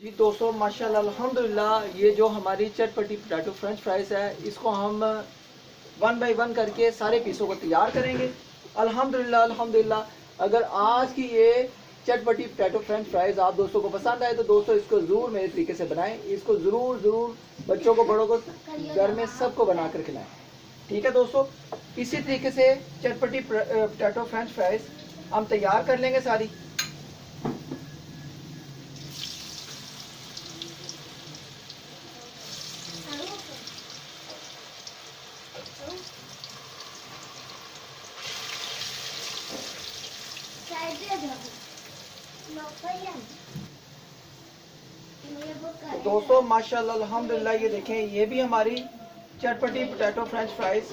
जी दोस्तों, माशाल्लाह अल्हम्दुलिल्लाह, ये जो हमारी चटपटी पोटैटो फ्रेंच फ्राइज़ है, इसको हम वन बाय वन करके सारे पीसों को तैयार करेंगे। अल्हम्दुलिल्लाह अल्हम्दुलिल्लाह, अगर आज की ये चटपटी पोटैटो फ्रेंच फ्राइज़ आप दोस्तों को पसंद आए तो दोस्तों इसको ज़रूर मेरे तरीके से बनाएं। इसको ज़रूर बच्चों को, बड़ों को, घर में सबको बना कर खिलाएं। ठीक है दोस्तों, इसी तरीके से चटपटी पोटैटो फ्रेंच फ्राइज़ हम तैयार कर लेंगे सारी। तो दोस्तों माशाल्लाह अल्हम्दुलिल्लाह, ये देखें, ये भी हमारी चटपटी पोटैटो फ्रेंच फ्राइज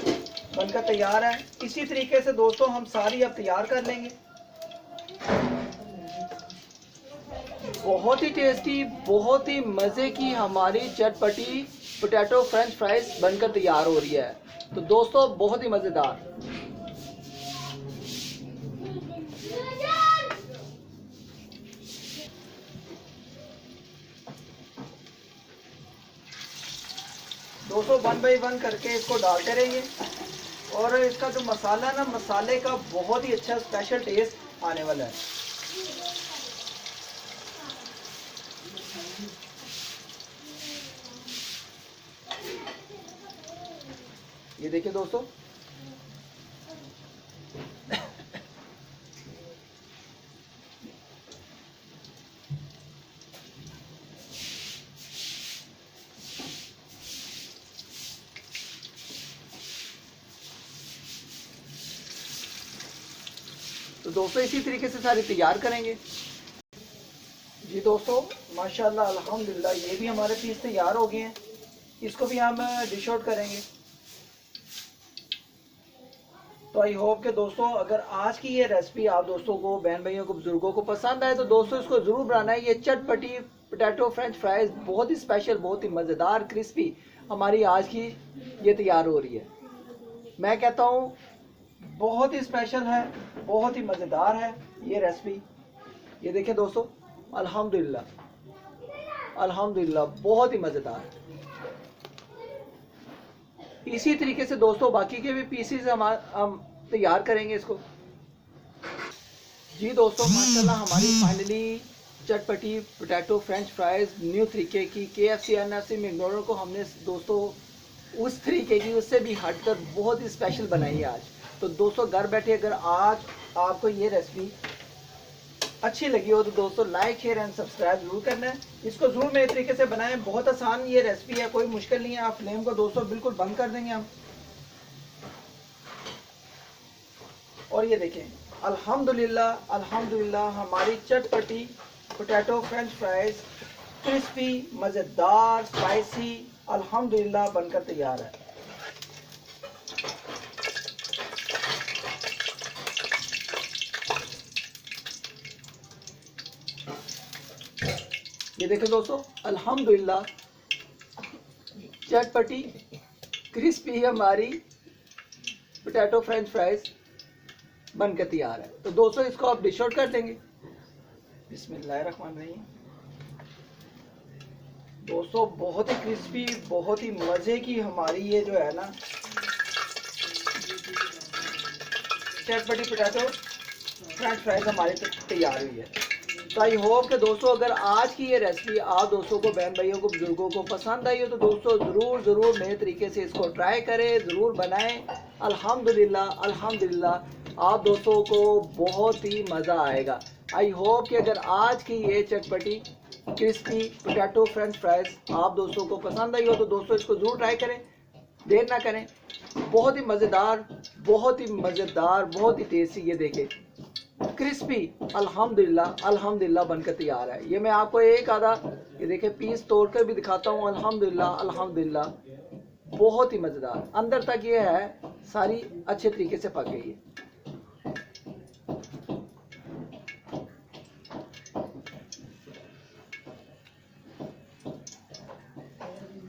बनकर तैयार है। इसी तरीके से दोस्तों हम सारी अब तैयार कर लेंगे। बहुत ही टेस्टी, बहुत ही मज़े की हमारी चटपटी पोटैटो फ्रेंच फ्राइज बनकर तैयार हो रही है। तो दोस्तों बहुत ही मज़ेदार। दोस्तों वन बाई वन करके इसको डालते रहेंगे और इसका जो मसाला ना, मसाले का बहुत ही अच्छा स्पेशल टेस्ट आने वाला है। ये देखिए दोस्तों, तो दोस्तों इसी तरीके से सारी तैयार करेंगे। जी दोस्तों माशाल्लाह अल्हम्दुलिल्लाह, ये भी हमारे पीस तैयार हो गए हैं। इसको भी हम डिश आउट करेंगे। तो आई होप कि दोस्तों अगर आज की ये रेसिपी आप दोस्तों को, बहन भाइयों को, बुजुर्गों को पसंद आए तो दोस्तों इसको ज़रूर बनाना है। ये चटपटी पोटैटो फ्रेंच फ्राइज बहुत ही स्पेशल, बहुत ही मज़ेदार, क्रिस्पी हमारी आज की ये तैयार हो रही है। मैं कहता हूँ बहुत ही स्पेशल है, बहुत ही मज़ेदार है ये रेसिपी। ये देखिए दोस्तों, अल्हम्दुलिल्लाह अल्हम्दुलिल्लाह, बहुत ही मज़ेदार। इसी तरीके से दोस्तों बाकी के भी पीसेस हम तैयार करेंगे इसको। जी दोस्तों माशाल्लाह, हमारी फाइनली चटपटी पोटैटो फ्रेंच फ्राइज न्यू तरीके की KFC, NFC, मैकडॉनल्ड को हमने दोस्तों उस तरीके की, उससे भी हटकर बहुत ही स्पेशल बनाई है आज। तो दोस्तों घर बैठे अगर आज आपको ये रेसिपी अच्छी लगी हो तो दोस्तों लाइक, शेयर एंड सब्सक्राइब जरूर करना है। इसको जरूर मेरे तरीके से बनाएं, बहुत आसान ये रेसिपी है, कोई मुश्किल नहीं है। आप फ्लेम को दोस्तों बिल्कुल बंद कर देंगे हम। और ये देखें, अल्हम्दुलिल्लाह अल्हम्दुलिल्लाह, हमारी चटपटी पोटैटो फ्रेंच फ्राइज क्रिस्पी, मज़ेदार, स्पाइसी अल्हम्दुलिल्लाह बनकर तैयार है। ये देखिए दोस्तों, अल्हम्दुलिल्लाह चटपटी क्रिस्पी हमारी पोटैटो फ्रेंच फ्राइज बनकर तैयार है। तो दोस्तों इसको आप डिश आउट कर देंगे। बिस्मिल्लाहिर्रहमानिर्रहीम। दोस्तों बहुत ही क्रिस्पी, बहुत ही मज़े की हमारी ये जो है ना चटपटी पोटैटो फ्रेंच फ्राइज हमारी तैयार हुई है। तो आई होप कि दोस्तों अगर आज की ये रेसिपी आप दोस्तों को, बहन भाइयों को, बुजुर्गों को पसंद आई हो तो दोस्तों ज़रूर मेरे तरीके से इसको ट्राई करें, ज़रूर बनाएं। अल्हम्दुलिल्लाह अल्हम्दुलिल्लाह, आप दोस्तों को बहुत ही मज़ा आएगा। आई होप कि अगर आज की ये चटपटी क्रिस्पी पोटैटो फ्रेंच फ्राइज आप दोस्तों को पसंद आई हो तो दोस्तों इसको ज़रूर ट्राई करें, देर ना करें। बहुत ही मज़ेदार, बहुत ही मज़ेदार, बहुत ही टेस्टी, ये देखें क्रिस्पी अल्हम्दुलिल्लाह अल्हम्दुलिल्लाह बनकर तैयार है। ये मैं आपको एक आधा, ये देखें, पीस तोड़ कर भी दिखाता हूँ। अल्हम्दुलिल्लाह अल्हम्दुलिल्लाह, बहुत ही मज़ेदार, अंदर तक ये है सारी अच्छे तरीके से पक गई है।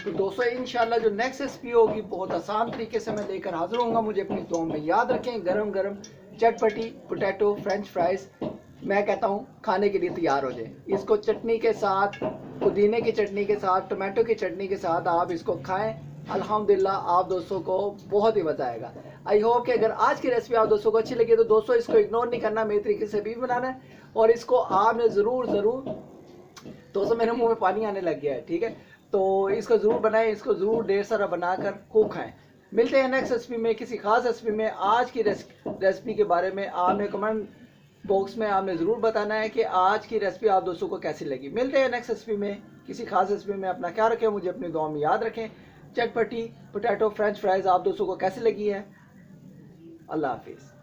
तो दोस्तों इंशाल्लाह जो नेक्स्ट रेसिपी होगी बहुत आसान तरीके से मैं लेकर हाजिर होऊंगा। मुझे अपनी दुआ में याद रखें। गरम गरम चटपटी पोटैटो फ्रेंच फ्राइज मैं कहता हूँ खाने के लिए तैयार हो जाए। इसको चटनी के साथ पुदीने की चटनी के साथ, टमाटो की चटनी के साथ आप इसको खाएं। अल्हम्दुलिल्लाह आप दोस्तों को बहुत ही मजा आएगा। आई होप कि अगर आज की रेसिपी आप दोस्तों को अच्छी लगी तो दोस्तों इसको इग्नोर नहीं करना, मेरे तरीके से भी बनाना है और इसको आपने ज़रूर दोस्तों मेरे मुंह में पानी आने लग गया है, ठीक है। तो इसको ज़रूर बनाएं, इसको ज़रूर ढेर सारा बनाकर खूब खाएं। मिलते हैं नेक्स्ट रेसिपी में, किसी खास रेसिपी में। आज की रेसिपी के बारे में आपने कमेंट बॉक्स में आपने ज़रूर बताना है कि आज की रेसिपी आप दोस्तों को कैसी लगी। मिलते हैं नेक्स्ट रेसिपी में, किसी खास रेसिपी में। अपना ख्याल रखें, मुझे अपनी दुआ में याद रखें। चटपटी पोटैटो फ्रेंच फ्राइज़ आप दोस्तों को कैसी लगी है। अल्लाह हाफिज़।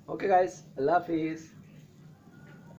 ओके गाइस, अल्लाह हाफिज़।